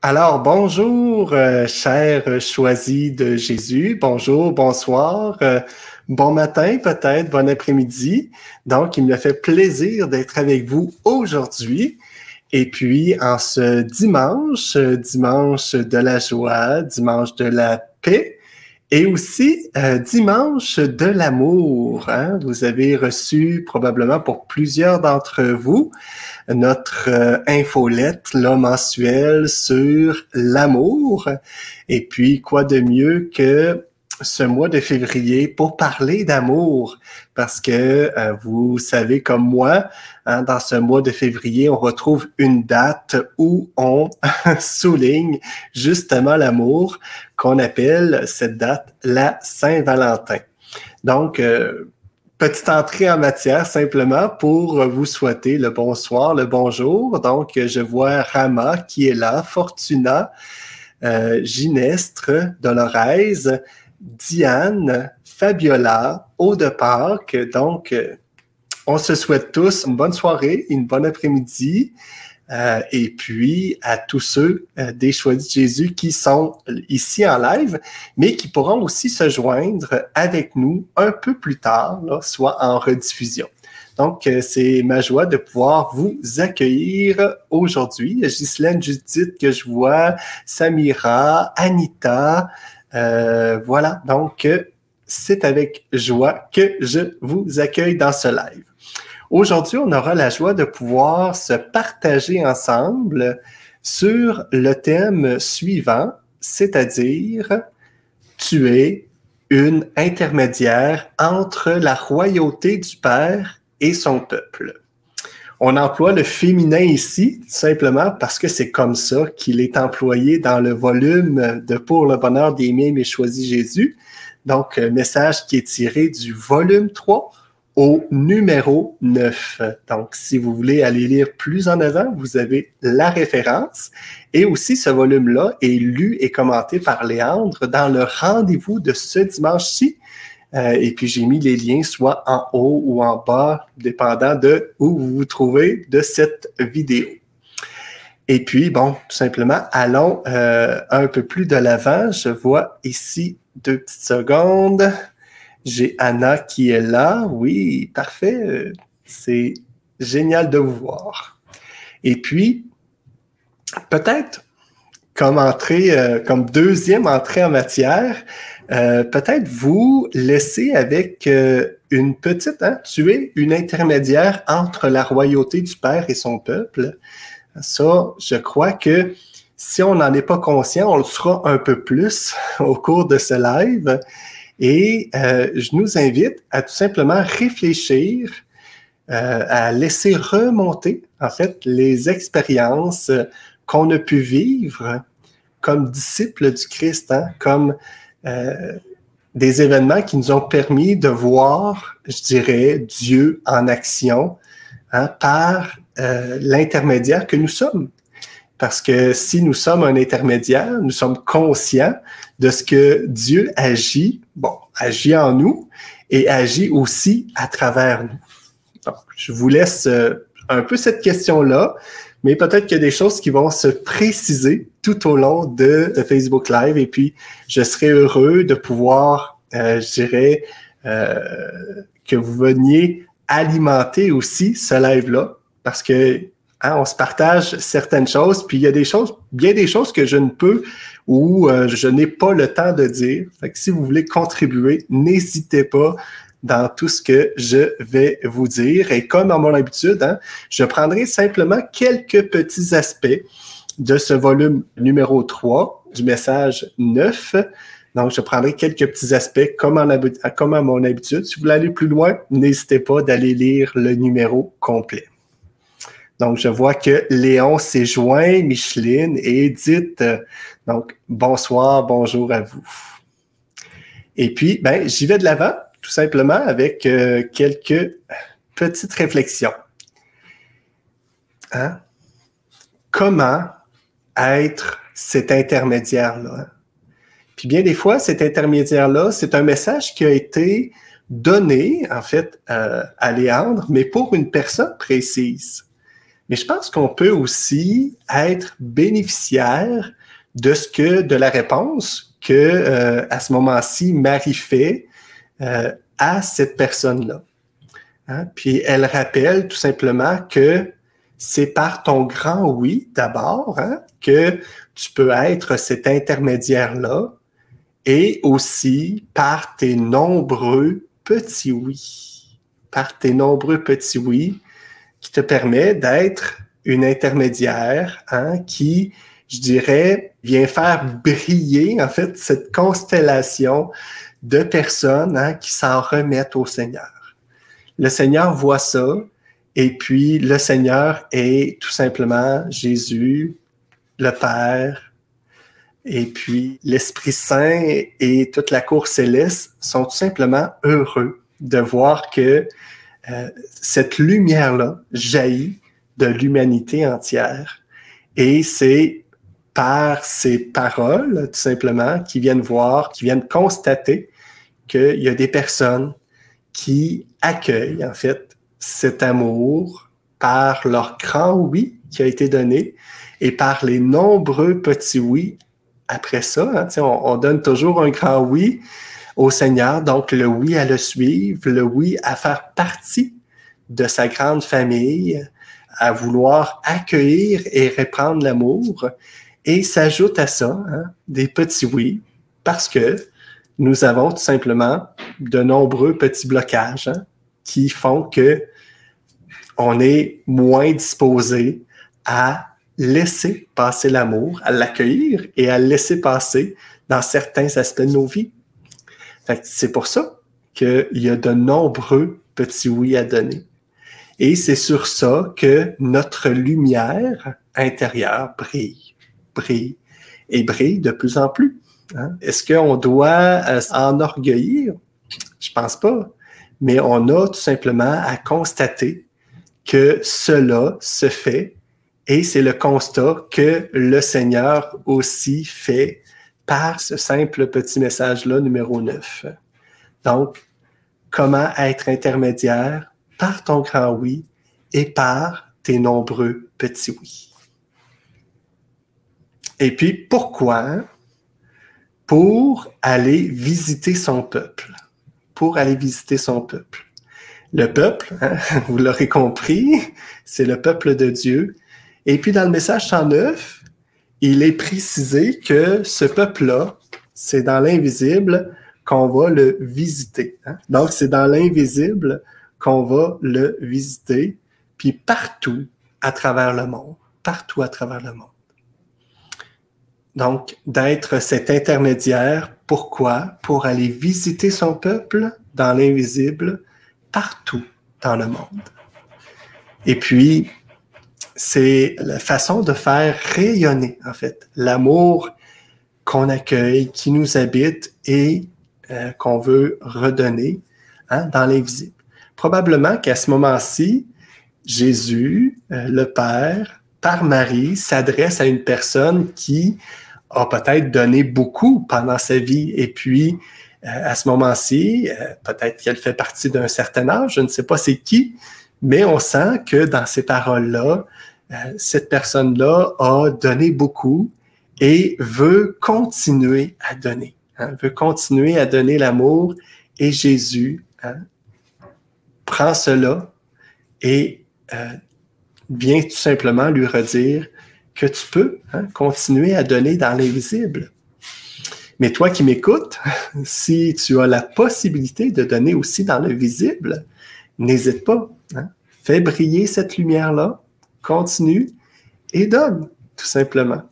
Alors, bonjour, chers choisis de Jésus. Bonjour, bonsoir, bon matin peut-être, bon après-midi. Donc, il me fait plaisir d'être avec vous aujourd'hui. Et puis, en ce dimanche, dimanche de la joie, dimanche de la paix, et aussi dimanche de l'amour. Hein? Vous avez reçu probablement pour plusieurs d'entre vous notre infolette là, mensuelle sur l'amour. Et puis, quoi de mieux que ce mois de février pour parler d'amour? Parce que vous savez comme moi, hein, dans ce mois de février, on retrouve une date où on souligne justement l'amour, qu'on appelle cette date la Saint-Valentin. Donc, petite entrée en matière simplement pour vous souhaiter le bonsoir, le bonjour. Donc, je vois Rama qui est là, Fortuna, Ginestre, Dolores, Diane, Fabiola, Aude de Pâques. Donc, on se souhaite tous une bonne soirée, une bonne après-midi. Et puis à tous ceux des Choisis de Jésus qui sont ici en live, mais qui pourront aussi se joindre avec nous un peu plus tard, là, soit en rediffusion. Donc, c'est ma joie de pouvoir vous accueillir aujourd'hui. Ghislaine, Judith que je vois, Samira, Anita, voilà. Donc, c'est avec joie que je vous accueille dans ce live. Aujourd'hui, on aura la joie de pouvoir se partager ensemble sur le thème suivant, c'est-à-dire tu es une intermédiaire entre la royauté du Père et son peuple. On emploie le féminin ici, tout simplement parce que c'est comme ça qu'il est employé dans le volume de Pour le bonheur des miens, mais choisis Jésus. Donc, message qui est tiré du volume 3, au numéro 9. Donc, si vous voulez aller lire plus en avant, vous avez la référence. Et aussi, ce volume-là est lu et commenté par Léandre dans le rendez-vous de ce dimanche-ci. Et puis, j'ai mis les liens soit en haut ou en bas, dépendant de où vous vous trouvez de cette vidéo. Et puis, bon, tout simplement, allons un peu plus de l'avant. Je vois ici 2 petites secondes. J'ai Anna qui est là. Oui, parfait. C'est génial de vous voir. Et puis, peut-être comme comme deuxième entrée en matière, peut-être vous laisser avec une petite, hein, tu es une intermédiaire entre la royauté du Père et son peuple. Ça, je crois que si on n'en est pas conscient, on le sera un peu plus au cours de ce live. Et je nous invite à tout simplement réfléchir, à laisser remonter, en fait, les expériences qu'on a pu vivre comme disciples du Christ, hein, comme des événements qui nous ont permis de voir, je dirais, Dieu en action, hein, par l'intermédiaire que nous sommes. Parce que si nous sommes un intermédiaire, nous sommes conscients de ce que Dieu agit en nous et agit aussi à travers nous. Donc, je vous laisse un peu cette question-là, mais peut-être qu'il y a des choses qui vont se préciser tout au long de Facebook Live et puis je serai heureux de pouvoir, je dirais, que vous veniez alimenter aussi ce live-là parce que hein, on se partage certaines choses, puis il y a bien des choses que je ne peux ou je n'ai pas le temps de dire. Fait que si vous voulez contribuer, n'hésitez pas dans tout ce que je vais vous dire. Et comme à mon habitude, hein, je prendrai simplement quelques petits aspects de ce volume numéro 3 du message 9. Donc, je prendrai quelques petits aspects comme à mon habitude. Si vous voulez aller plus loin, n'hésitez pas d'aller lire le numéro complet. Donc, je vois que Léon s'est joint, Micheline et Edith. Donc, bonsoir, bonjour à vous. Et puis, ben, j'y vais de l'avant, tout simplement, avec quelques petites réflexions. Hein? Comment être cet intermédiaire-là? Puis bien des fois, cet intermédiaire-là, c'est un message qui a été donné, en fait, à Léandre, mais pour une personne précise. Mais je pense qu'on peut aussi être bénéficiaire de la réponse que, à ce moment-ci, Marie fait à cette personne-là. Hein? Puis elle rappelle tout simplement que c'est par ton grand oui, d'abord, hein, que tu peux être cet intermédiaire-là, et aussi par tes nombreux petits oui. Par tes nombreux petits oui qui te permet d'être une intermédiaire, hein, qui, je dirais, vient faire briller, en fait, cette constellation de personnes, hein, qui s'en remettent au Seigneur. Le Seigneur voit ça, et puis le Seigneur est tout simplement Jésus, le Père, et puis l'Esprit Saint et toute la cour céleste sont tout simplement heureux de voir que cette lumière-là jaillit de l'humanité entière. Et c'est par ces paroles, tout simplement, qui viennent voir, qui viennent constater qu'il y a des personnes qui accueillent, en fait, cet amour par leur grand oui qui a été donné et par les nombreux petits oui après ça. Hein, on donne toujours un grand oui au Seigneur, donc le oui à le suivre, le oui à faire partie de sa grande famille, à vouloir accueillir et répandre l'amour. Et s'ajoute à ça, hein, des petits oui, parce que nous avons tout simplement de nombreux petits blocages, hein, qui font que on est moins disposé à laisser passer l'amour, à l'accueillir et à le laisser passer dans certains aspects de nos vies. Fait que c'est pour ça qu'il y a de nombreux petits oui à donner. Et c'est sur ça que notre lumière intérieure brille et brille de plus en plus. Hein? Est-ce qu'on doit s'enorgueillir? Je pense pas. Mais on a tout simplement à constater que cela se fait et c'est le constat que le Seigneur aussi fait par ce simple petit message-là, numéro 9. Donc, comment être intermédiaire par ton grand oui et par tes nombreux petits oui. Et puis, pourquoi? Pour aller visiter son peuple. Pour aller visiter son peuple. Le peuple, hein, vous l'aurez compris, c'est le peuple de Dieu. Et puis, dans le message 109, il est précisé que ce peuple-là, c'est dans l'invisible qu'on va le visiter. Hein? Donc, c'est dans l'invisible qu'on va le visiter, puis partout à travers le monde. Partout à travers le monde. Donc, d'être cet intermédiaire, pourquoi? Pour aller visiter son peuple dans l'invisible, partout dans le monde. Et puis, c'est la façon de faire rayonner, en fait, l'amour qu'on accueille, qui nous habite et qu'on veut redonner, hein, dans l'invisible. Probablement qu'à ce moment-ci, Jésus, le Père, par Marie, s'adresse à une personne qui a peut-être donné beaucoup pendant sa vie. Et puis, à ce moment-ci, peut-être qu'elle fait partie d'un certain âge, je ne sais pas c'est qui, mais on sent que dans ces paroles-là, cette personne-là a donné beaucoup et veut continuer à donner. Hein, veut continuer à donner l'amour. Et Jésus, hein, prend cela et vient tout simplement lui redire que tu peux, hein, continuer à donner dans l'invisible. Mais toi qui m'écoutes, si tu as la possibilité de donner aussi dans le visible, n'hésite pas. Hein, fais briller cette lumière-là, continue et donne, tout simplement,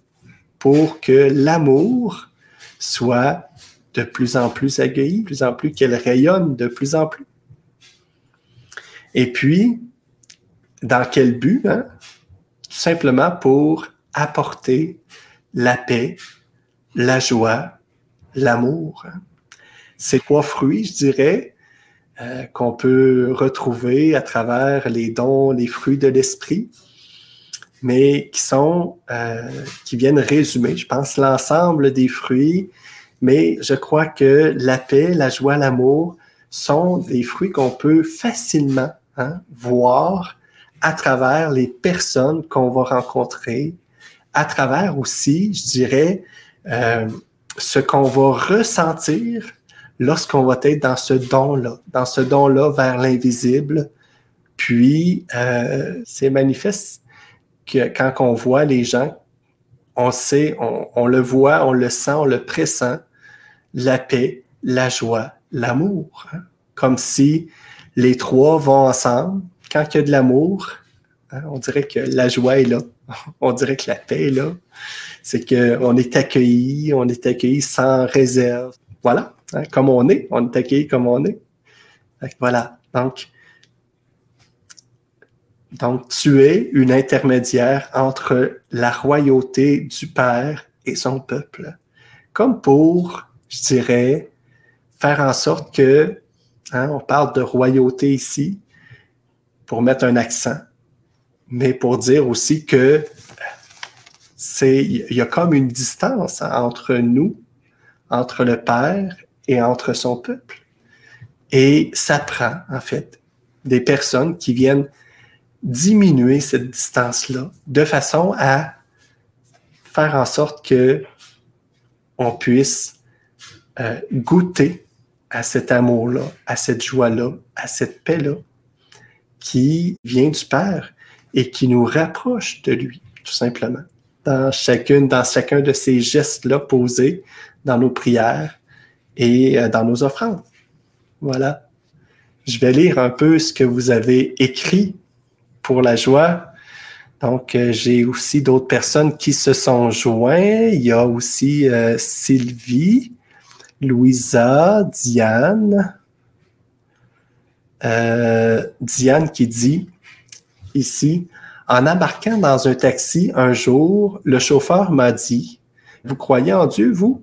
pour que l'amour soit de plus en plus accueilli, de plus en plus qu'elle rayonne de plus en plus. Et puis, dans quel but? Hein? Tout simplement pour apporter la paix, la joie, l'amour. Hein? Ces 3 fruits, je dirais, qu'on peut retrouver à travers les dons, les fruits de l'esprit, mais qui viennent résumer, je pense, l'ensemble des fruits, mais je crois que la paix, la joie, l'amour sont des fruits qu'on peut facilement, hein, voir à travers les personnes qu'on va rencontrer, à travers aussi, je dirais, ce qu'on va ressentir lorsqu'on va être dans ce don-là vers l'invisible. Puis, c'est manifeste que quand on voit les gens, on sait, on le voit, on le sent, on le pressent, la paix, la joie, l'amour. Hein? Comme si les trois vont ensemble. Quand il y a de l'amour, hein, on dirait que la joie est là. On dirait que la paix est là. C'est qu'on est accueilli sans réserve. Voilà, hein, comme on est accueilli comme on est. Voilà, donc, tu es une intermédiaire entre la royauté du Père et son peuple. Comme pour, je dirais, faire en sorte que, hein, on parle de royauté ici, pour mettre un accent, mais pour dire aussi que il y a comme une distance entre nous, entre le Père et entre son peuple. Et ça prend, en fait, des personnes qui viennent diminuer cette distance-là de façon à faire en sorte que on puisse goûter à cet amour-là, à cette joie-là, à cette paix-là qui vient du Père et qui nous rapproche de lui, tout simplement. Dans chacun de ces gestes-là posés dans nos prières et dans nos offrandes. Voilà. Je vais lire un peu ce que vous avez écrit pour la joie. Donc, j'ai aussi d'autres personnes qui se sont joints. Il y a aussi Sylvie, Louisa, Diane. Diane qui dit ici, en embarquant dans un taxi un jour, le chauffeur m'a dit, vous croyez en Dieu, vous?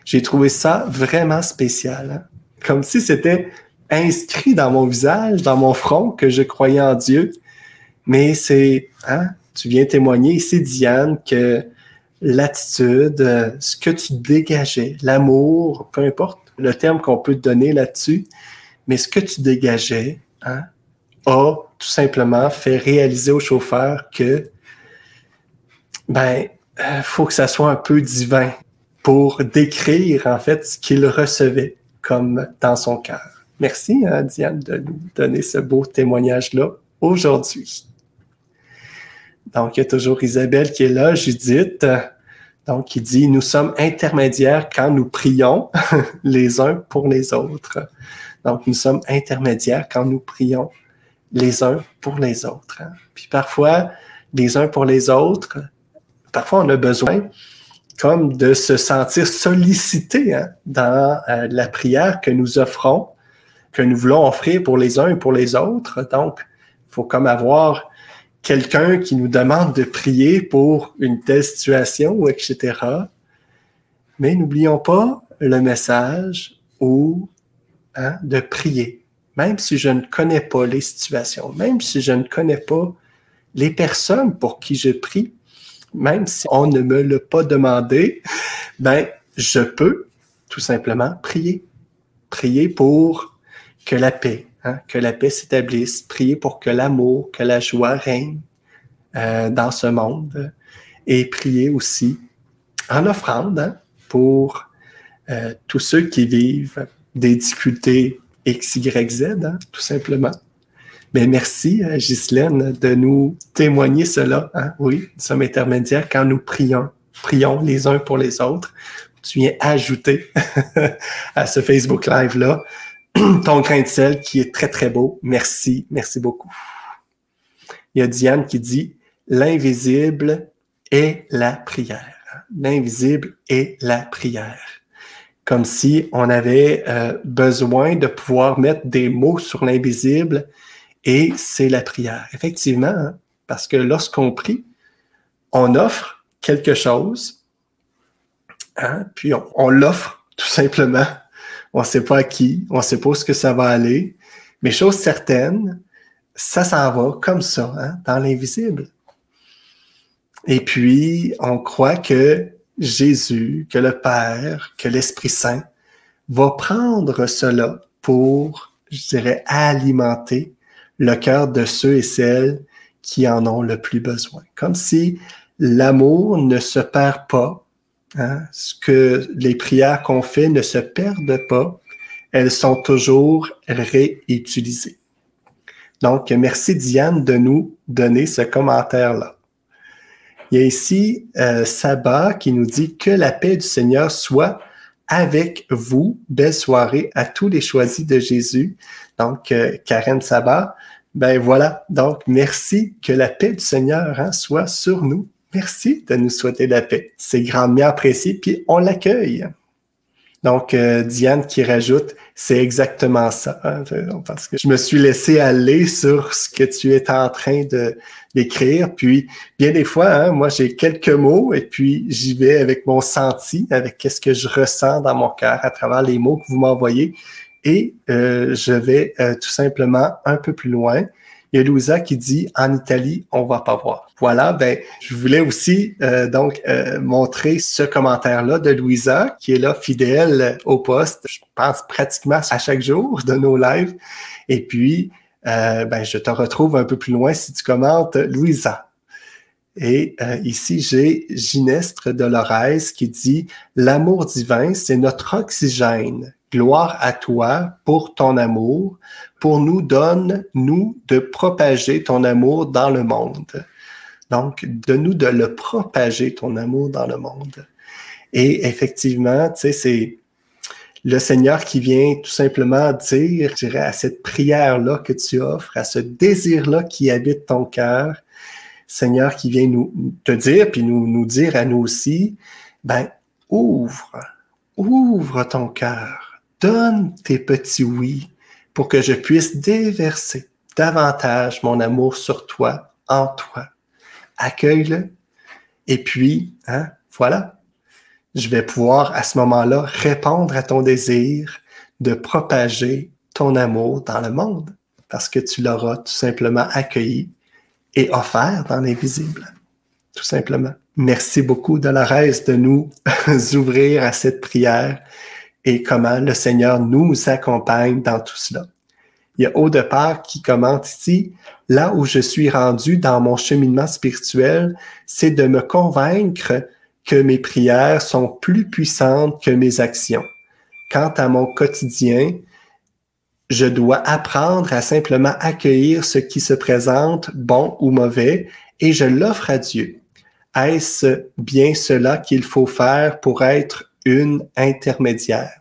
J'ai trouvé ça vraiment spécial. Hein? Comme si c'était inscrit dans mon visage, dans mon front, que je croyais en Dieu. Mais c'est, hein, tu viens témoigner ici, Diane, que l'attitude, ce que tu dégageais, l'amour, peu importe le terme qu'on peut te donner là-dessus, mais ce que tu dégageais, hein, a tout simplement fait réaliser au chauffeur que, faut que ça soit un peu divin pour décrire, en fait, ce qu'il recevait comme dans son cœur. Merci, hein, Diane, de nous donner ce beau témoignage-là aujourd'hui. Donc, il y a toujours Isabelle qui est là, Judith, donc qui dit « Nous sommes intermédiaires quand nous prions les uns pour les autres. » Donc, nous sommes intermédiaires quand nous prions les uns pour les autres. Hein. Puis parfois, les uns pour les autres, parfois on a besoin comme de se sentir sollicité, hein, dans la prière que nous offrons, que nous voulons offrir pour les uns et pour les autres. Donc, il faut comme avoir quelqu'un qui nous demande de prier pour une telle situation, etc. Mais n'oublions pas le message ou, hein, de prier. Même si je ne connais pas les situations, même si je ne connais pas les personnes pour qui je prie, même si on ne me l'a pas demandé, je peux tout simplement prier. Prier pour que la paix, hein, que la paix s'établisse, prier pour que l'amour, que la joie règne dans ce monde, et prier aussi en offrande, hein, pour tous ceux qui vivent des difficultés X, Y, Z, hein, tout simplement. Mais merci, Ghislaine, de nous témoigner cela. Hein? Oui, nous sommes intermédiaires quand nous prions les uns pour les autres. Tu viens ajouter à ce Facebook Live-là ton grain de sel qui est très, très beau. Merci, merci beaucoup. Il y a Diane qui dit « L'invisible est la prière. » L'invisible est la prière. Comme si on avait besoin de pouvoir mettre des mots sur l'invisible, et c'est la prière. Effectivement, hein, parce que lorsqu'on prie, on offre quelque chose, hein, puis on l'offre tout simplement. On ne sait pas à qui, on ne sait pas où est-ce que ça va aller, mais chose certaine, ça s'en va comme ça, hein, dans l'invisible. Et puis, on croit que Jésus, que le Père, que l'Esprit Saint va prendre cela pour, je dirais, alimenter le cœur de ceux et celles qui en ont le plus besoin. Comme si l'amour ne se perd pas, hein, ce que les prières qu'on fait ne se perdent pas, elles sont toujours réutilisées. Donc, merci Diane de nous donner ce commentaire-là. Il y a ici Saba qui nous dit « Que la paix du Seigneur soit avec vous. Belle soirée à tous les choisis de Jésus. » Donc, Karen Saba, ben voilà. Donc, merci que la paix du Seigneur soit sur nous. Merci de nous souhaiter la paix. C'est grandement apprécié, puis on l'accueille. Donc, Diane qui rajoute, c'est exactement ça. Hein, parce que je me suis laissé aller sur ce que tu es en train d'écrire. Puis, bien des fois, hein, moi, j'ai quelques mots et puis j'y vais avec mon senti, avec qu'est-ce que je ressens dans mon cœur à travers les mots que vous m'envoyez. Et je vais tout simplement un peu plus loin. Il y a Louisa qui dit « En Italie, on va pas voir ». Voilà, ben je voulais aussi montrer ce commentaire-là de Louisa, qui est là fidèle au poste, je pense pratiquement à chaque jour de nos lives. Et puis, je te retrouve un peu plus loin si tu commentes Louisa. Et ici, j'ai Ginestre Dolores qui dit « L'amour divin, c'est notre oxygène. Gloire à toi pour ton amour, pour nous donne-nous de propager ton amour dans le monde. » Donc, donne-nous de le propager, ton amour dans le monde. Et effectivement, tu sais, c'est le Seigneur qui vient tout simplement dire, je dirais, à cette prière-là que tu offres, à ce désir-là qui habite ton cœur, Seigneur qui vient nous te dire, puis nous dire à nous aussi, ben, ouvre ton cœur, donne tes petits oui pour que je puisse déverser davantage mon amour sur toi, en toi. Accueille-le, et puis, hein, voilà, je vais pouvoir à ce moment-là répondre à ton désir de propager ton amour dans le monde, parce que tu l'auras tout simplement accueilli et offert dans l'invisible, tout simplement. Merci beaucoup, Dolores, de nous ouvrir à cette prière et comment le Seigneur nous accompagne dans tout cela. Il y a Aude-Part qui commente ici, « Là où je suis rendu dans mon cheminement spirituel, c'est de me convaincre que mes prières sont plus puissantes que mes actions. Quant à mon quotidien, je dois apprendre à simplement accueillir ce qui se présente, bon ou mauvais, et je l'offre à Dieu. Est-ce bien cela qu'il faut faire pour être une intermédiaire? »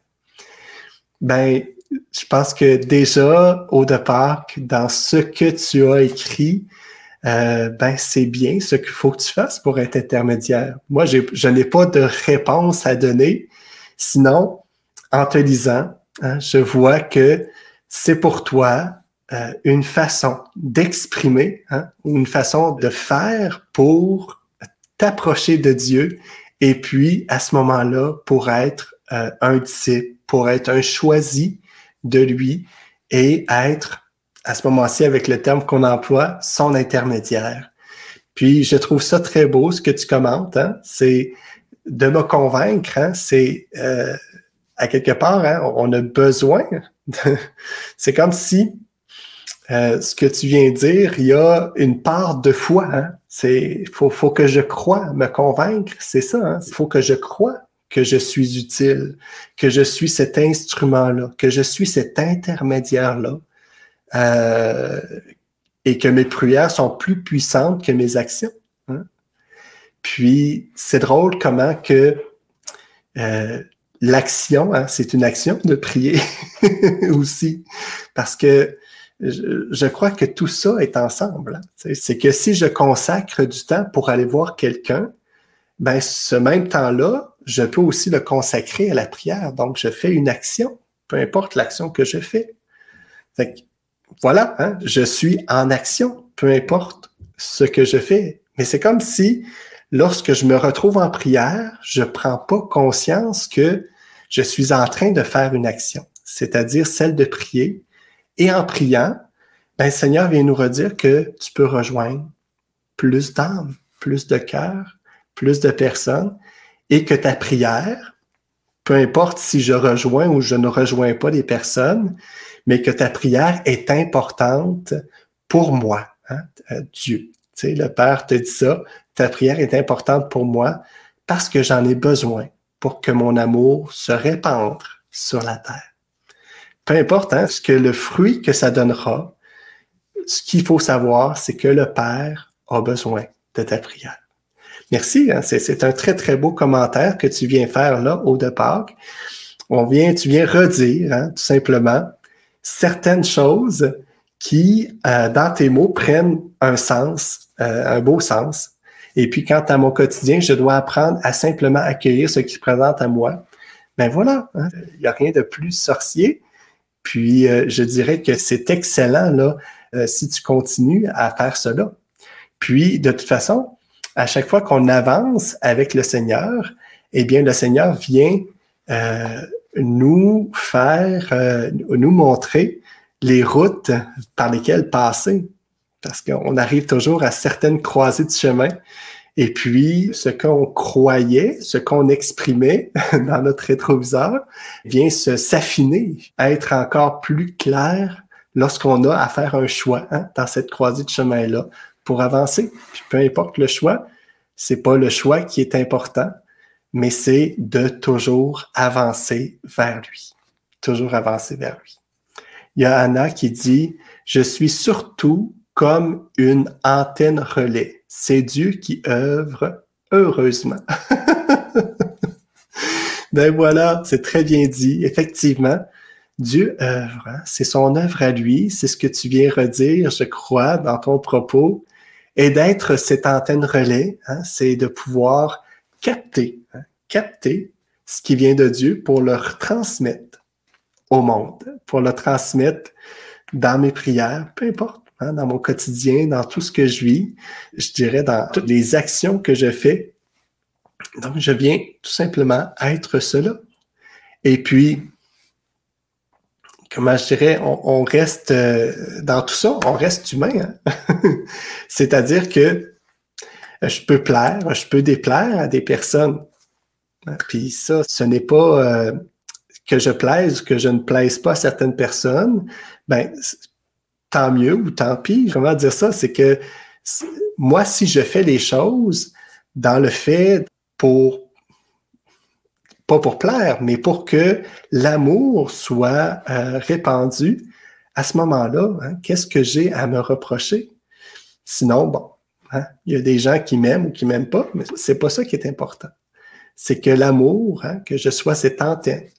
Ben, je pense que déjà, au départ, dans ce que tu as écrit, c'est bien ce qu'il faut que tu fasses pour être intermédiaire. Moi, je n'ai pas de réponse à donner. Sinon, en te lisant, hein, je vois que c'est pour toi une façon d'exprimer, hein, une façon de faire pour t'approcher de Dieu et puis, à ce moment-là, pour être un disciple, pour être un choisi de lui et être, à ce moment-ci, avec le terme qu'on emploie, son intermédiaire. Puis, je trouve ça très beau, ce que tu commentes, hein? C'est de me convaincre, hein? C'est, à quelque part, hein, on a besoin, c'est comme si, ce que tu viens de dire, il y a une part de foi, hein? Faut que je croie, me convaincre, c'est ça, hein? Faut que je croie que je suis utile, que je suis cet instrument-là, que je suis cet intermédiaire-là, et que mes prières sont plus puissantes que mes actions. Hein? Puis, c'est drôle comment que l'action, hein, c'est une action de prier aussi, parce que je crois que tout ça est ensemble. Hein? C'est que si je consacre du temps pour aller voir quelqu'un, ben ce même temps-là, je peux aussi le consacrer à la prière. Donc, je fais une action, peu importe l'action que je fais. Fait que, voilà, hein, je suis en action, peu importe ce que je fais. Mais c'est comme si, lorsque je me retrouve en prière, je ne prends pas conscience que je suis en train de faire une action, c'est-à-dire celle de prier. Et en priant, ben, le Seigneur vient nous redire que tu peux rejoindre plus d'âmes, plus de cœurs, plus de personnes, et que ta prière, peu importe si je rejoins ou je ne rejoins pas les personnes, mais que ta prière est importante pour moi. hein, Dieu. Tu sais, le Père te dit ça, ta prière est importante pour moi parce que j'en ai besoin pour que mon amour se répande sur la terre. Peu importe hein, ce que le fruit que ça donnera, ce qu'il faut savoir, c'est que le Père a besoin de ta prière. Merci, hein, c'est un très, très beau commentaire que tu viens faire là, au de Pâques. Tu viens redire, hein, tout simplement, certaines choses qui, dans tes mots, prennent un sens, un beau sens. Et puis, quant à mon quotidien, je dois apprendre à simplement accueillir ce qui se présente à moi. Ben voilà, hein, il n'y a rien de plus sorcier. Puis, je dirais que c'est excellent là, si tu continues à faire cela. Puis, de toute façon, à chaque fois qu'on avance avec le Seigneur, eh bien, le Seigneur vient nous montrer les routes par lesquelles passer. Parce qu'on arrive toujours à certaines croisées de chemin. Et puis, ce qu'on croyait, ce qu'on exprimait dans notre rétroviseur vient s'affiner, être encore plus clair lorsqu'on a à faire un choix hein, dans cette croisée de chemin-là pour avancer. Puis, peu importe le choix, c'est pas le choix qui est important, mais c'est de toujours avancer vers lui. Toujours avancer vers lui. Il y a Anna qui dit « Je suis surtout comme une antenne relais. C'est Dieu qui œuvre heureusement. » Ben voilà, c'est très bien dit. Effectivement, Dieu œuvre. Hein? C'est son œuvre à lui. C'est ce que tu viens redire, je crois, dans ton propos. Et d'être cette antenne relais, hein, c'est de pouvoir capter ce qui vient de Dieu pour le transmettre au monde, pour le transmettre dans mes prières, peu importe, hein, dans mon quotidien, dans tout ce que je vis, je dirais dans toutes les actions que je fais. Donc, je viens tout simplement être cela. Et puis, comment je dirais, on reste dans tout ça, on reste humain. Hein? C'est-à-dire que je peux plaire, je peux déplaire à des personnes. Puis ça, ce n'est pas que je plaise ou que je ne plaise pas à certaines personnes. Ben, tant mieux ou tant pis. Comment dire ça? C'est que moi, si je fais les choses dans le fait pas pour plaire, mais pour que l'amour soit répandu, à ce moment-là, hein, qu'est-ce que j'ai à me reprocher? Sinon, bon, hein, il y a des gens qui m'aiment ou qui m'aiment pas, mais c'est pas ça qui est important. C'est que l'amour, hein, que je sois cette antenne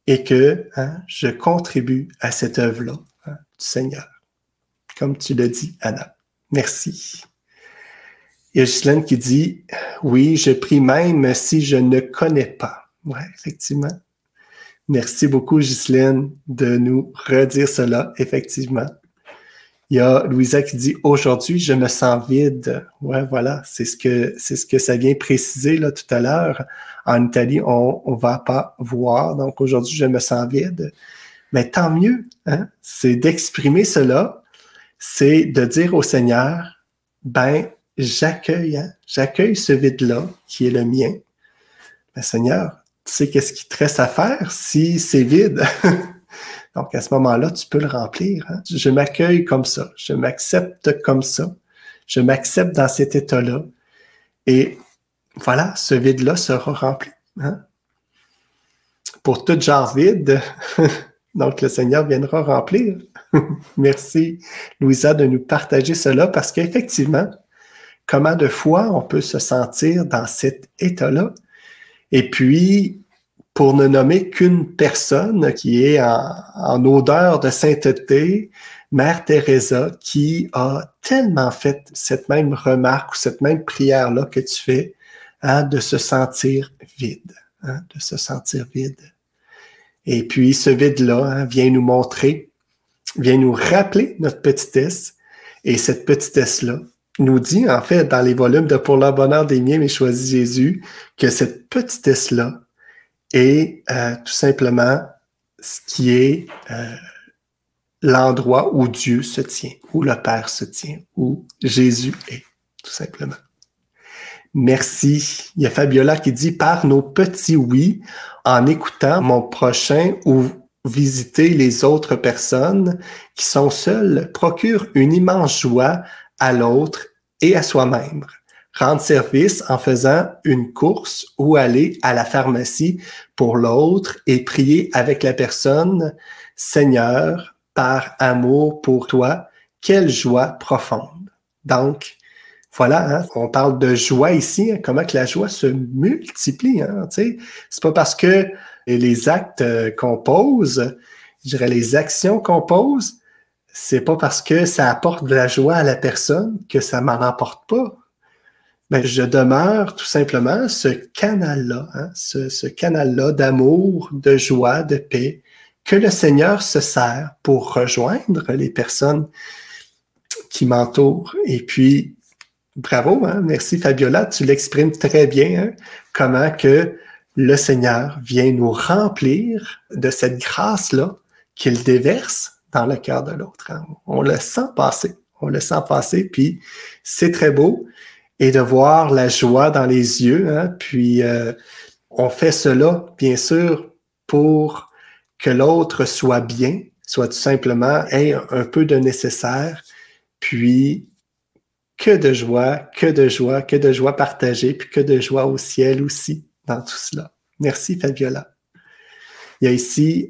et que hein, je contribue à cette œuvre-là hein, du Seigneur. Comme tu l'as dit, Anna. Merci. Il y a Ghislaine qui dit « Oui, je prie même si je ne connais pas. » Oui, effectivement. Merci beaucoup, Ghislaine, de nous redire cela, effectivement. Il y a Louisa qui dit « Aujourd'hui, je me sens vide. » Ouais, voilà, c'est ce que ça vient préciser là, tout à l'heure. En Italie, on ne va pas voir. Donc, aujourd'hui, je me sens vide. Mais tant mieux, hein? C'est d'exprimer cela, c'est de dire au Seigneur, ben, j'accueille ce vide-là qui est le mien. Ben, Seigneur, tu sais qu'est-ce qui te reste à faire si c'est vide? Donc, à ce moment-là, tu peux le remplir. Hein? Je m'accueille comme ça. Je m'accepte comme ça. Je m'accepte dans cet état-là. Et voilà, ce vide-là sera rempli. Hein? Pour tout genre vide, donc le Seigneur viendra remplir. Merci, Louisa, de nous partager cela parce qu'effectivement, comment de fois on peut se sentir dans cet état-là? Et puis, pour ne nommer qu'une personne qui est en odeur de sainteté, Mère Teresa, qui a tellement fait cette même remarque ou cette même prière-là que tu fais, hein, de se sentir vide, hein, de se sentir vide. Et puis, ce vide-là hein, vient nous montrer, vient nous rappeler notre petitesse, et cette petitesse-là nous dit, en fait, dans les volumes de Pour le bonheur des miens, mais choisis Jésus, que cette petitesse-là est tout simplement ce qui est l'endroit où Dieu se tient, où le Père se tient, où Jésus est, tout simplement. Merci. Il y a Fabiola qui dit « Par nos petits oui, en écoutant mon prochain ou visiter les autres personnes qui sont seules procure une immense joie à l'autre et à soi-même. Rendre service en faisant une course ou aller à la pharmacie pour l'autre et prier avec la personne, Seigneur, par amour pour toi, quelle joie profonde. Donc, voilà, hein, on parle de joie ici, hein, comment que la joie se multiplie. Hein, tu sais. C'est pas parce que les actes qu'on pose, je dirais les actions qu'on pose, c'est pas parce que ça apporte de la joie à la personne que ça m'en emporte pas. Ben, je demeure tout simplement ce canal-là, hein, ce canal-là d'amour, de joie, de paix, que le Seigneur se sert pour rejoindre les personnes qui m'entourent. Et puis, bravo, hein, merci Fabiola, tu l'exprimes très bien, hein, comment que le Seigneur vient nous remplir de cette grâce-là qu'il déverse dans le cœur de l'autre. Hein. On le sent passer, puis c'est très beau. Et de voir la joie dans les yeux. Hein? Puis, on fait cela, bien sûr, pour que l'autre soit bien, soit tout simplement ait un peu de nécessaire. Puis, que de joie, que de joie, que de joie partagée, puis que de joie au ciel aussi dans tout cela. Merci, Fabiola. Il y a ici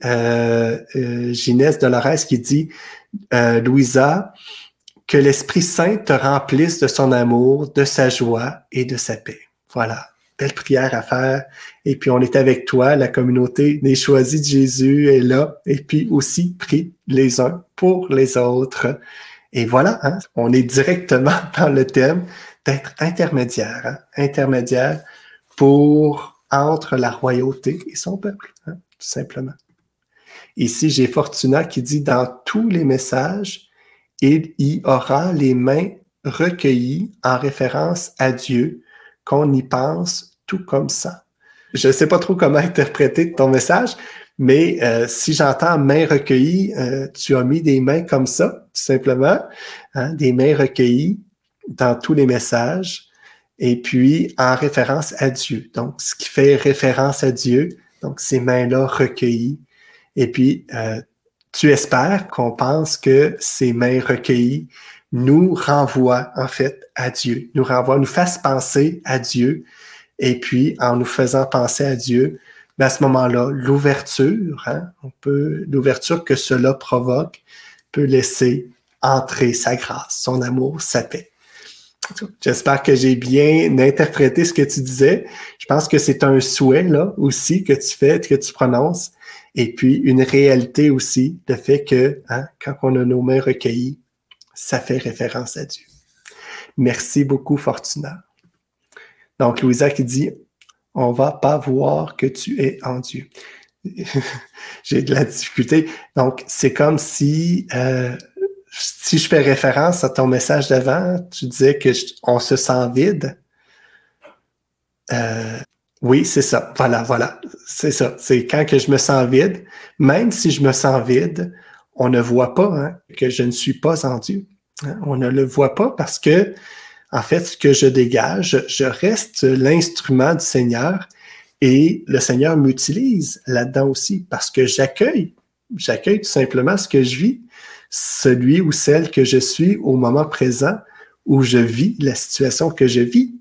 Ginès Dolores qui dit Louisa, que l'Esprit Saint te remplisse de son amour, de sa joie et de sa paix. Voilà, belle prière à faire. Et puis, on est avec toi, la communauté des choisis de Jésus est là. Et puis aussi, prie les uns pour les autres. Et voilà, hein, on est directement dans le thème d'être intermédiaire. Hein, intermédiaire entre la royauté et son peuple, hein, tout simplement. Ici, j'ai Fortuna qui dit « Dans tous les messages, il y aura les mains recueillies en référence à Dieu, qu'on y pense tout comme ça. » Je ne sais pas trop comment interpréter ton message, mais si j'entends mains recueillies, tu as mis des mains comme ça, tout simplement, hein, des mains recueillies dans tous les messages, et puis en référence à Dieu. Donc, ce qui fait référence à Dieu, donc ces mains-là recueillies, et puis tu espères qu'on pense que ces mains recueillies nous renvoient en fait à Dieu, nous fassent penser à Dieu. Et puis, en nous faisant penser à Dieu, ben à ce moment-là, l'ouverture, hein, l'ouverture que cela provoque peut laisser entrer sa grâce, son amour, sa paix. J'espère que j'ai bien interprété ce que tu disais. Je pense que c'est un souhait là aussi que tu fais, que tu prononces. Et puis, une réalité aussi, le fait que hein, quand on a nos mains recueillies, ça fait référence à Dieu. Merci beaucoup, Fortuna. Donc, Louisa qui dit « On va pas voir que tu es en Dieu. » J'ai de la difficulté. Donc, c'est comme si je fais référence à ton message d'avant, tu disais qu'on se sent vide. Oui, c'est ça. Voilà. C'est ça. C'est quand que je me sens vide. Même si je me sens vide, on ne voit pas hein, que je ne suis pas en Dieu. Hein? On ne le voit pas parce que, en fait, ce que je dégage, je reste l'instrument du Seigneur et le Seigneur m'utilise là-dedans aussi parce que j'accueille tout simplement ce que je vis, celui ou celle que je suis au moment présent où je vis la situation que je vis.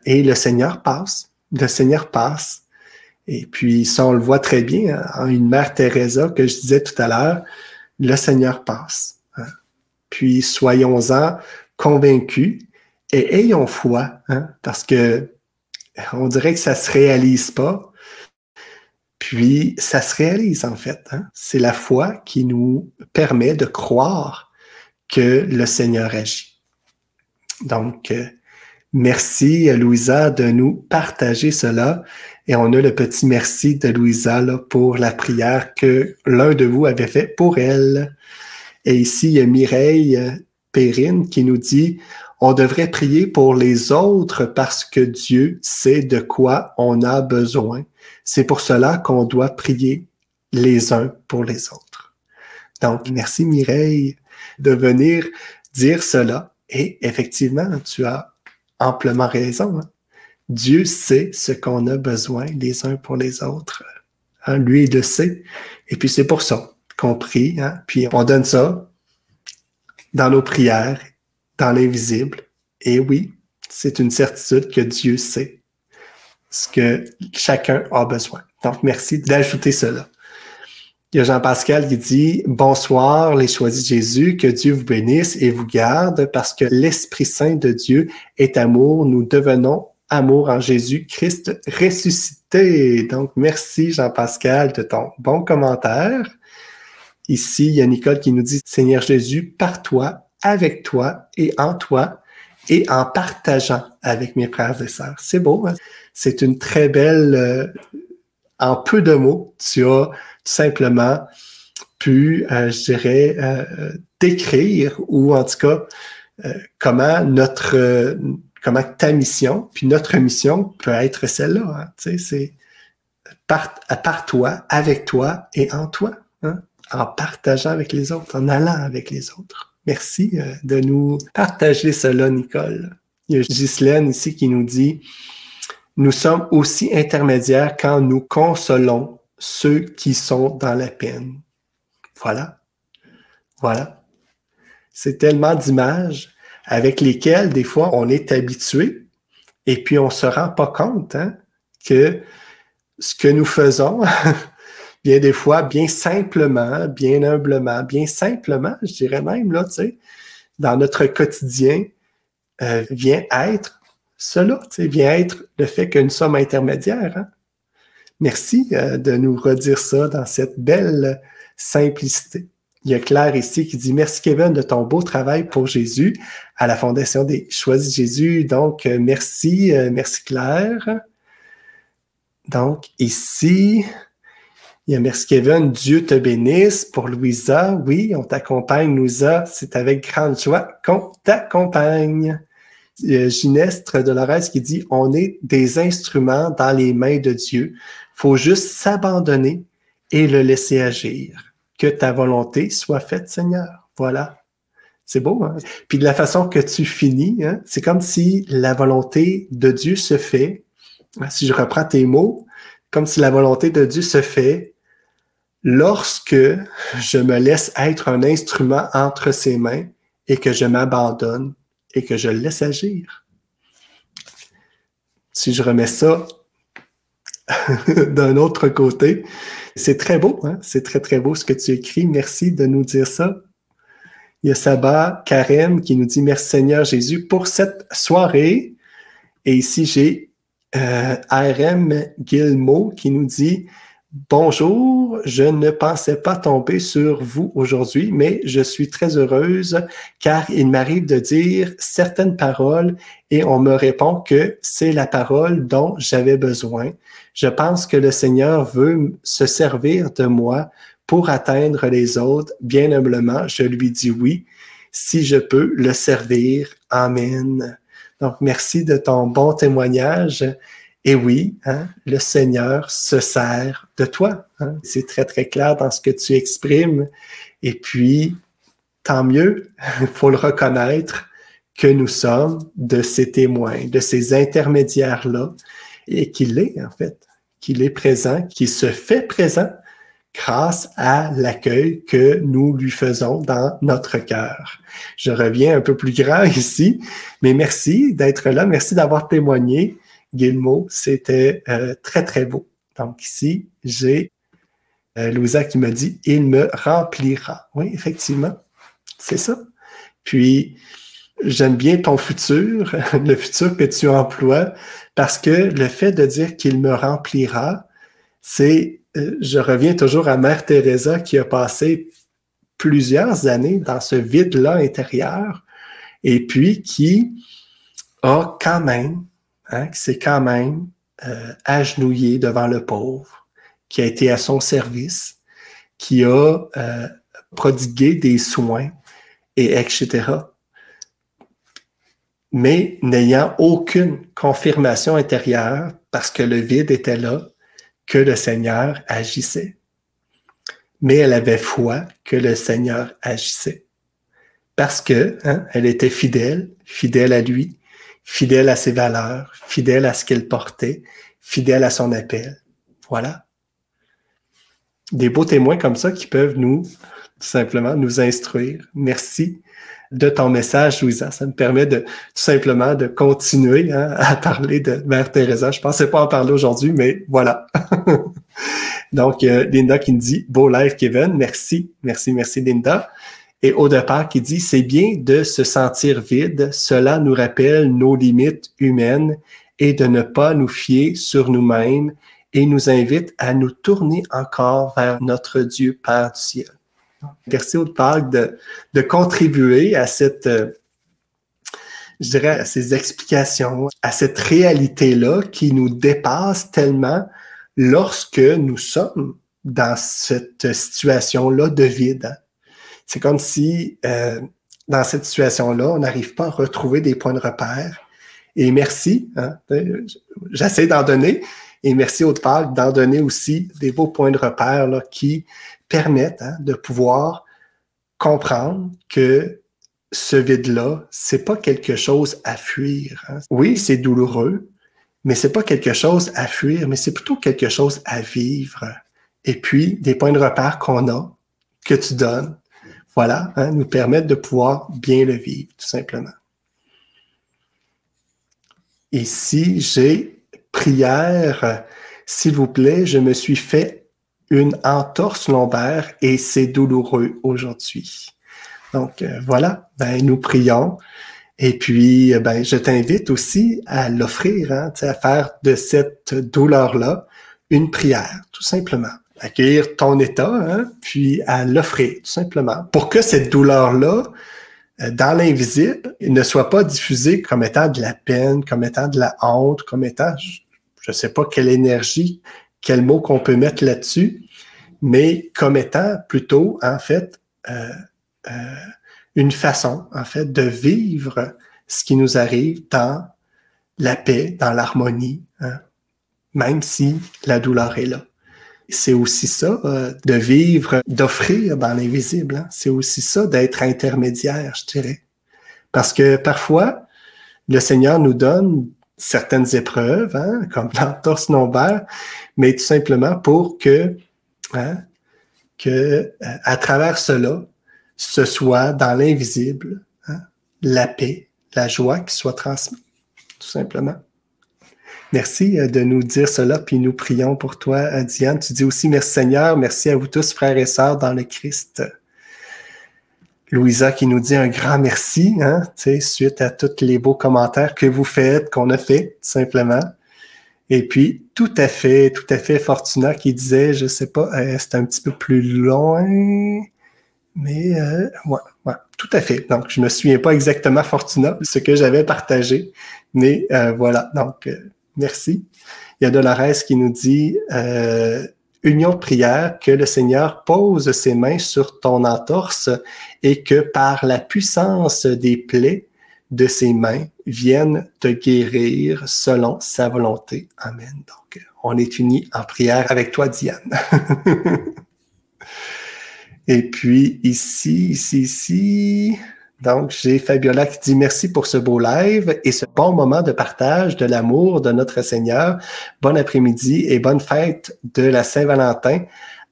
Et le Seigneur passe. Et puis, ça, on le voit très bien en une mère Teresa que je disais tout à l'heure, le Seigneur passe. Hein. Puis, soyons-en convaincus et ayons foi, hein, parce que on dirait que ça se réalise pas. Puis, ça se réalise en fait. Hein. C'est la foi qui nous permet de croire que le Seigneur agit. Donc, merci Louisa de nous partager cela. Et on a le petit merci de Louisa là, pour la prière que l'un de vous avait fait pour elle. Et ici, il y a Mireille Perrine qui nous dit « On devrait prier pour les autres parce que Dieu sait de quoi on a besoin. C'est pour cela qu'on doit prier les uns pour les autres. » Donc, merci Mireille de venir dire cela. Et effectivement, tu as amplement raison. Hein? Dieu sait ce qu'on a besoin les uns pour les autres. Hein? Lui, il le sait. Et puis c'est pour ça qu'on prie. Hein? Puis on donne ça dans nos prières, dans l'invisible. Et oui, c'est une certitude que Dieu sait ce que chacun a besoin. Donc, merci d'ajouter cela. Il y a Jean-Pascal qui dit « Bonsoir, les choisis de Jésus, que Dieu vous bénisse et vous garde, parce que l'Esprit Saint de Dieu est amour. Nous devenons amour en Jésus-Christ ressuscité. » Donc, merci Jean-Pascal de ton bon commentaire. Ici, il y a Nicole qui nous dit « Seigneur Jésus, par toi, avec toi et en partageant avec mes frères et sœurs. » C'est beau, hein? C'est une très belle... en peu de mots, tu as tout simplement pu, je dirais, décrire, ou en tout cas, comment ta mission, puis notre mission peut être celle-là. Hein, tu sais, c'est par toi, avec toi et en toi, hein, en partageant avec les autres, en allant avec les autres. Merci de nous partager cela, Nicole. Il y a Ghislaine ici qui nous dit « Nous sommes aussi intermédiaires quand nous consolons ceux qui sont dans la peine. » Voilà. Voilà. C'est tellement d'images avec lesquelles, des fois, on est habitué et puis on se rend pas compte hein, que ce que nous faisons, bien des fois, bien simplement, bien humblement, bien simplement, je dirais même, là, tu sais, dans notre quotidien, vient être cela, tu sais, vient être le fait que nous sommes intermédiaires. Hein? Merci de nous redire ça dans cette belle simplicité. Il y a Claire ici qui dit « Merci Kevin de ton beau travail pour Jésus à la Fondation des Choisis de Jésus. » Donc, merci Claire. Donc, ici, il y a « Merci Kevin, Dieu te bénisse. » Pour Louisa, oui, on t'accompagne, Louisa. C'est avec grande joie qu'on t'accompagne. Ginestre Dolores qui dit « On est des instruments dans les mains de Dieu. Faut juste s'abandonner et le laisser agir. Que ta volonté soit faite, Seigneur. » Voilà. C'est beau, hein? Puis de la façon que tu finis, hein, c'est comme si la volonté de Dieu se fait, si je reprends tes mots, comme si la volonté de Dieu se fait lorsque je me laisse être un instrument entre ses mains et que je m'abandonne et que je le laisse agir. Si je remets ça d'un autre côté, c'est très beau, hein? C'est très, très beau ce que tu écris. Merci de nous dire ça. Il y a Saba Karem qui nous dit « Merci Seigneur Jésus pour cette soirée. » Et ici, j'ai RM Guillemot qui nous dit « Bonjour, je ne pensais pas tomber sur vous aujourd'hui, mais je suis très heureuse car il m'arrive de dire certaines paroles et on me répond que c'est la parole dont j'avais besoin. Je pense que le Seigneur veut se servir de moi pour atteindre les autres. Bien humblement, je lui dis oui, si je peux le servir. Amen. » Donc, merci de ton bon témoignage. Et oui, hein, le Seigneur se sert de toi. Hein. C'est très, très clair dans ce que tu exprimes. Et puis, tant mieux, il faut le reconnaître que nous sommes de ces témoins, de ces intermédiaires-là, et qu'il est, en fait, qu'il est présent, qu'il se fait présent grâce à l'accueil que nous lui faisons dans notre cœur. Je reviens un peu plus grand ici, mais merci d'être là, merci d'avoir témoigné. Guillemot, c'était très, très beau. Donc ici, j'ai Louisa qui me dit « Il me remplira ». Oui, effectivement, c'est ça. Puis, j'aime bien ton futur, le futur que tu emploies, parce que le fait de dire qu'il me remplira, c'est, je reviens toujours à Mère Teresa qui a passé plusieurs années dans ce vide-là intérieur et puis qui a quand même, hein, qui s'est quand même agenouillé devant le pauvre, qui a été à son service, qui a prodigué des soins, et etc. Mais n'ayant aucune confirmation intérieure, parce que le vide était là, que le Seigneur agissait. Mais elle avait foi que le Seigneur agissait. Parce que hein, elle était fidèle, fidèle à lui, fidèle à ses valeurs, fidèle à ce qu'elle portait, fidèle à son appel. Voilà. des beaux témoins comme ça qui peuvent tout simplement nous instruire. Merci de ton message, Louisa. Ça me permet tout simplement de continuer à parler de Mère Teresa. Je pensais pas en parler aujourd'hui, mais voilà. Donc, Linda qui me dit « Beau live, Kevin. Merci, merci, merci, Linda. » Et au départ, qui dit « C'est bien de se sentir vide. Cela nous rappelle nos limites humaines et de ne pas nous fier sur nous-mêmes et nous invite à nous tourner encore vers notre Dieu Père du ciel. » Merci au Pâques de contribuer à cette, je dirais, à ces explications, à cette réalité-là qui nous dépasse tellement lorsque nous sommes dans cette situation-là de vide. C'est comme si, dans cette situation-là, on n'arrive pas à retrouver des points de repère. Et merci, j'essaie d'en donner, et merci au Pâques d'en donner aussi des beaux points de repère là, qui permettent de pouvoir comprendre que ce vide-là, c'est pas quelque chose à fuir. Oui, c'est douloureux, mais c'est pas quelque chose à fuir, mais c'est plutôt quelque chose à vivre. Et puis, des points de repère qu'on a, que tu donnes, voilà, nous permettent de pouvoir bien le vivre, tout simplement. Ici, j'ai prière, s'il vous plaît, je me suis fait une entorse lombaire et c'est douloureux aujourd'hui. Donc, voilà, nous prions. Et puis, je t'invite aussi à l'offrir, à faire de cette douleur-là une prière, tout simplement. Accueillir ton état, puis à l'offrir, tout simplement. Pour que cette douleur-là, dans l'invisible, ne soit pas diffusée comme étant de la peine, comme étant de la honte, comme étant, je ne sais pas quelle énergie, quel mot qu'on peut mettre là-dessus, mais comme étant plutôt, en fait, une façon, en fait, de vivre ce qui nous arrive dans la paix, dans l'harmonie, même si la douleur est là. C'est aussi ça, de vivre, d'offrir dans l'invisible. C'est aussi ça, d'être intermédiaire, je dirais. Parce que parfois, le Seigneur nous donne certaines épreuves, comme l'entorse lombaire, mais tout simplement pour que à travers cela, ce soit dans l'invisible, la paix, la joie qui soit transmise, tout simplement. Merci de nous dire cela, puis nous prions pour toi, Diane. Tu dis aussi merci Seigneur, merci à vous tous, frères et sœurs dans le Christ. Louisa qui nous dit un grand merci, suite à tous les beaux commentaires que vous faites, qu'on a fait, tout simplement. Et puis, tout à fait, Fortuna qui disait, je sais pas, c'est un petit peu plus loin, mais ouais, tout à fait. Donc, je me souviens pas exactement, Fortuna, ce que j'avais partagé, mais voilà, donc merci. Il y a Dolores qui nous dit union de prière, que le Seigneur pose ses mains sur ton entorse et que par la puissance des plaies de ses mains viennent te guérir selon sa volonté. Amen. Donc, on est unis en prière avec toi, Diane. Et puis ici, donc j'ai Fabiola qui dit merci pour ce beau live et ce bon moment de partage de l'amour de notre Seigneur. Bon après-midi et bonne fête de la Saint-Valentin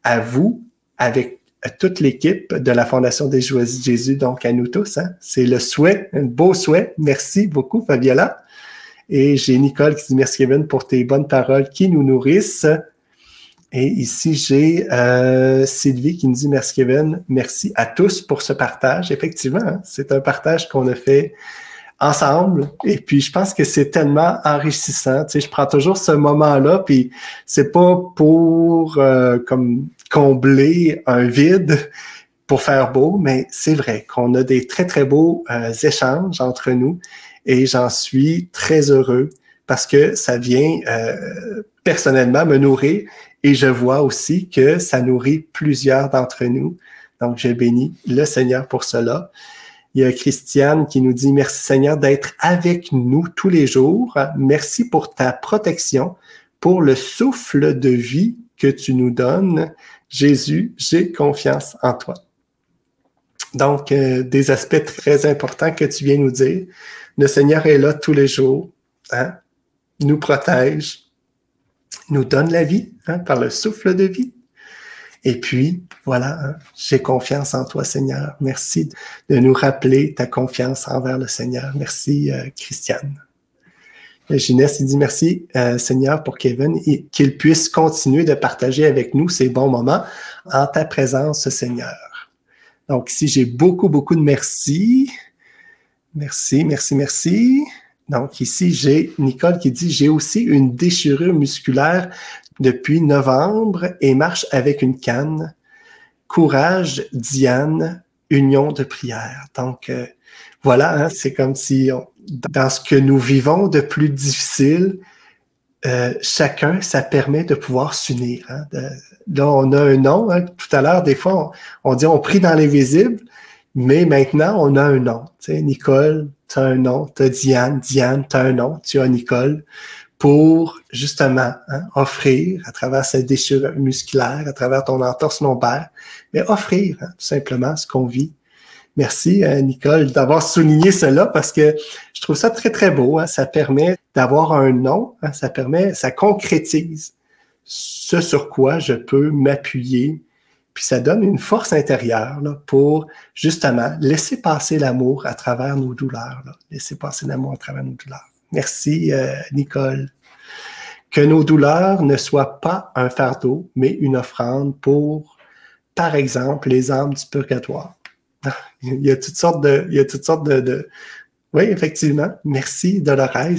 à vous, avec toute l'équipe de la Fondation des Joies de Jésus, donc à nous tous. C'est le souhait, un beau souhait. Merci beaucoup, Fabiola. Et j'ai Nicole qui dit merci, Kevin, pour tes bonnes paroles qui nous nourrissent. Et ici, j'ai Sylvie qui nous dit « Merci Kevin, merci à tous pour ce partage. » Effectivement, c'est un partage qu'on a fait ensemble. Et puis, je pense que c'est tellement enrichissant. Tu sais, je prends toujours ce moment-là, puis c'est pas pour comme combler un vide pour faire beau, mais c'est vrai qu'on a des très, très beaux échanges entre nous et j'en suis très heureux parce que ça vient personnellement me nourrir. Et je vois aussi que ça nourrit plusieurs d'entre nous. Donc, je bénis le Seigneur pour cela. Il y a Christiane qui nous dit « Merci Seigneur d'être avec nous tous les jours. Merci pour ta protection, pour le souffle de vie que tu nous donnes. Jésus, j'ai confiance en toi. » Donc, des aspects très importants que tu viens nous dire. Le Seigneur est là tous les jours, nous protège, nous donne la vie par le souffle de vie. Et puis, voilà, hein, j'ai confiance en toi, Seigneur. Merci de nous rappeler ta confiance envers le Seigneur. Merci, Christiane. Ginès, il dit merci, Seigneur, pour Kevin, et qu'il puisse continuer de partager avec nous ces bons moments en ta présence, Seigneur. Donc, ici, j'ai beaucoup de merci. Merci, merci, merci. Donc, ici, j'ai Nicole qui dit « J'ai aussi une déchirure musculaire depuis novembre et marche avec une canne. Courage, Diane, union de prière. » Donc, voilà, hein, c'est comme si dans ce que nous vivons de plus difficile, chacun, ça permet de pouvoir s'unir. Hein. Là, on a un nom. Hein. Tout à l'heure, des fois, on dit on prie dans l'invisible, mais maintenant, on a un nom. Tu sais, Nicole, tu as un nom. Tu as Diane. Diane, tu as un nom. Tu as Nicole. Pour, justement, hein, offrir, à travers cette déchirure musculaire, à travers ton entorse lombaire, mais offrir, hein, tout simplement, ce qu'on vit. Merci, Nicole, d'avoir souligné cela parce que je trouve ça très beau. Hein. Ça permet d'avoir un nom, hein, ça concrétise ce sur quoi je peux m'appuyer. Puis ça donne une force intérieure là, pour justement laisser passer l'amour à travers nos douleurs. Là. Laisser passer l'amour à travers nos douleurs. Merci, Nicole. Que nos douleurs ne soient pas un fardeau, mais une offrande pour, par exemple, les âmes du purgatoire. Il y a toutes sortes de... Oui, effectivement. Merci, Dolores,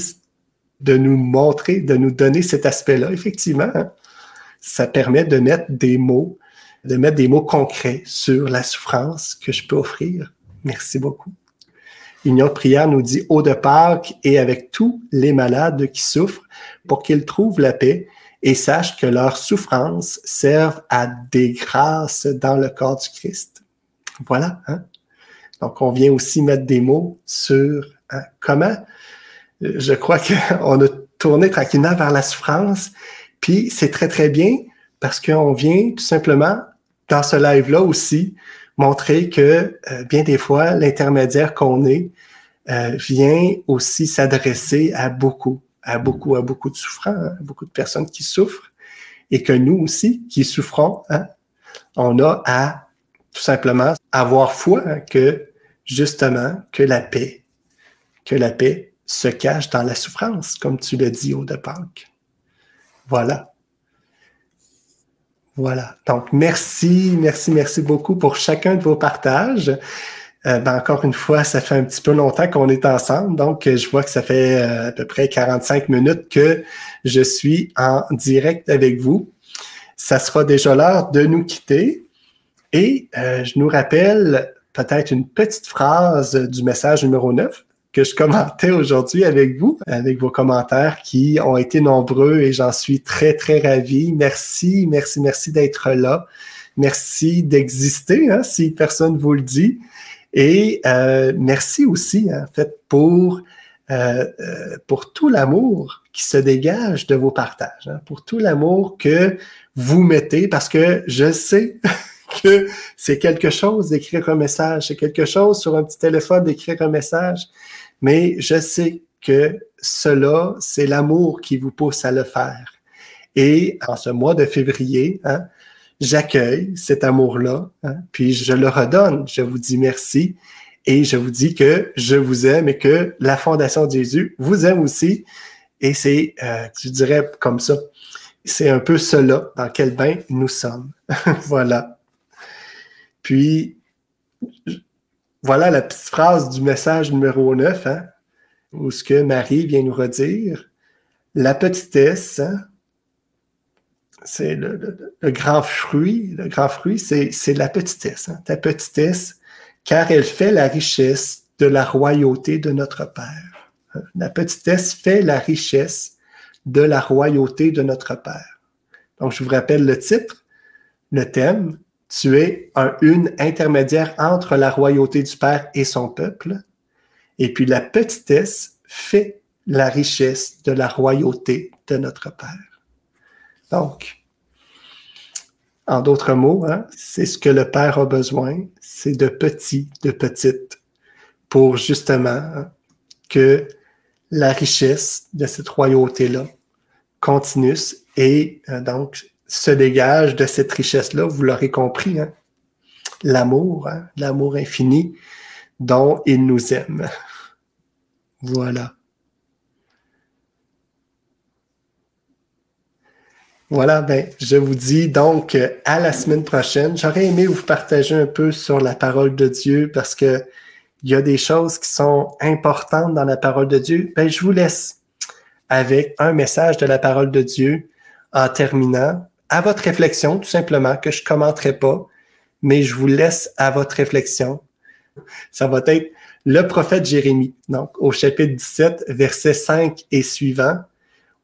de nous montrer, de nous donner cet aspect-là. Effectivement, hein? Ça permet de mettre des mots concrets sur la souffrance que je peux offrir. Merci beaucoup. Union de prière nous dit « Au de Pâques et avec tous les malades qui souffrent pour qu'ils trouvent la paix et sachent que leur souffrance serve à des grâces dans le corps du Christ. » Voilà. Hein? Donc, on vient aussi mettre des mots sur hein, comment, je crois qu'on a tourné tranquillement vers la souffrance, puis c'est très bien parce qu'on vient tout simplement, dans ce live-là aussi, montrer que bien des fois, l'intermédiaire qu'on est vient aussi s'adresser à beaucoup de souffrants, hein, beaucoup de personnes qui souffrent, et que nous aussi, qui souffrons, hein, on a à tout simplement avoir foi hein, que, justement, que la paix se cache dans la souffrance, comme tu l'as dit au de Pâques. Voilà. Voilà. Donc, merci beaucoup pour chacun de vos partages. Encore une fois, ça fait un petit peu longtemps qu'on est ensemble, donc je vois que ça fait à peu près 45 minutes que je suis en direct avec vous. Ça sera déjà l'heure de nous quitter. Et je nous rappelle peut-être une petite phrase du message numéro 9 que je commentais aujourd'hui avec vous, avec vos commentaires qui ont été nombreux et j'en suis très ravi. Merci d'être là. Merci d'exister, hein, si personne vous le dit. Et merci aussi, en fait, pour tout l'amour qui se dégage de vos partages, hein, pour tout l'amour que vous mettez, parce que je sais que c'est quelque chose d'écrire un message, c'est quelque chose sur un petit téléphone d'écrire un message, mais je sais que cela, c'est l'amour qui vous pousse à le faire. Et en ce mois de février, hein, j'accueille cet amour-là, hein, puis je le redonne. Je vous dis merci et je vous dis que je vous aime et que la Fondation de Jésus vous aime aussi. Et c'est, je dirais comme ça, c'est un peu cela dans quel bain nous sommes. Voilà. Puis, voilà la petite phrase du message numéro 9, hein, où ce que Marie vient nous redire. La petitesse, hein, c'est le grand fruit. Le grand fruit, c'est la petitesse. Hein, ta petitesse, car elle fait la richesse de la royauté de notre Père. Hein, la petitesse fait la richesse de la royauté de notre Père. Donc, je vous rappelle le titre, le thème. Tu es une intermédiaire entre la royauté du Père et son peuple. Et puis la petitesse fait la richesse de la royauté de notre Père. Donc, en d'autres mots, hein, c'est ce que le Père a besoin, c'est de petits, de petites, pour justement hein, que la richesse de cette royauté-là continue et donc se dégage de cette richesse-là, vous l'aurez compris, hein? L'amour, hein? L'amour infini dont il nous aime. Voilà. Voilà, ben, je vous dis donc à la semaine prochaine. J'aurais aimé vous partager un peu sur la parole de Dieu parce que il y a des choses qui sont importantes dans la parole de Dieu. Ben, je vous laisse avec un message de la parole de Dieu en terminant, à votre réflexion, tout simplement, que je ne commenterai pas, mais je vous laisse à votre réflexion. Ça va être le prophète Jérémie, donc au chapitre 17, versets 5 et suivant,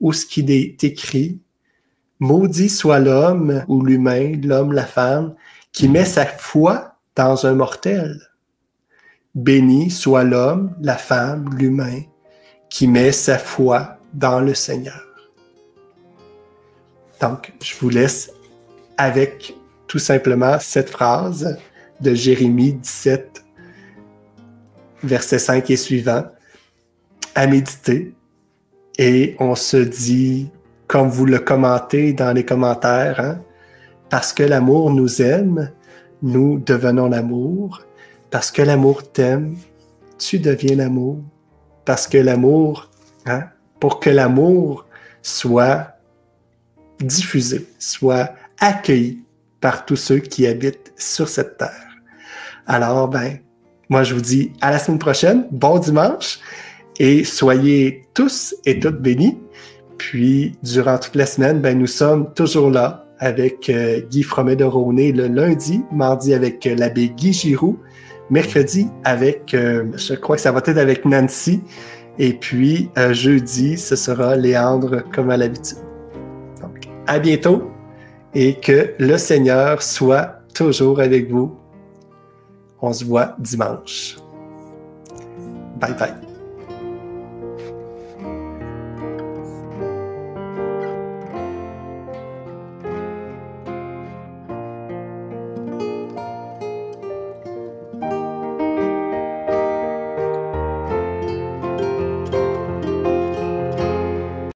où ce qui est écrit: « Maudit soit l'homme ou l'humain, l'homme, la femme, qui met sa foi dans un mortel. Béni soit l'homme, la femme, l'humain, qui met sa foi dans le Seigneur. » Donc, je vous laisse avec tout simplement cette phrase de Jérémie 17, versets 5 et suivant, à méditer. Et on se dit, comme vous le commentez dans les commentaires, hein, parce que l'amour nous aime, nous devenons l'amour. Parce que l'amour t'aime, tu deviens l'amour. Parce que l'amour, hein, pour que l'amour soit diffusé, soit accueilli par tous ceux qui habitent sur cette terre. Alors, ben, moi je vous dis à la semaine prochaine, bon dimanche, et soyez tous et toutes bénis. Puis, durant toute la semaine, ben, nous sommes toujours là avec Guy Fromet de Rosnay le lundi, mardi avec l'abbé Guy Giroux, mercredi avec, je crois que ça va être avec Nancy, et puis jeudi, ce sera Léandre comme à l'habitude. Donc, à bientôt et que le Seigneur soit toujours avec vous. On se voit dimanche. Bye bye.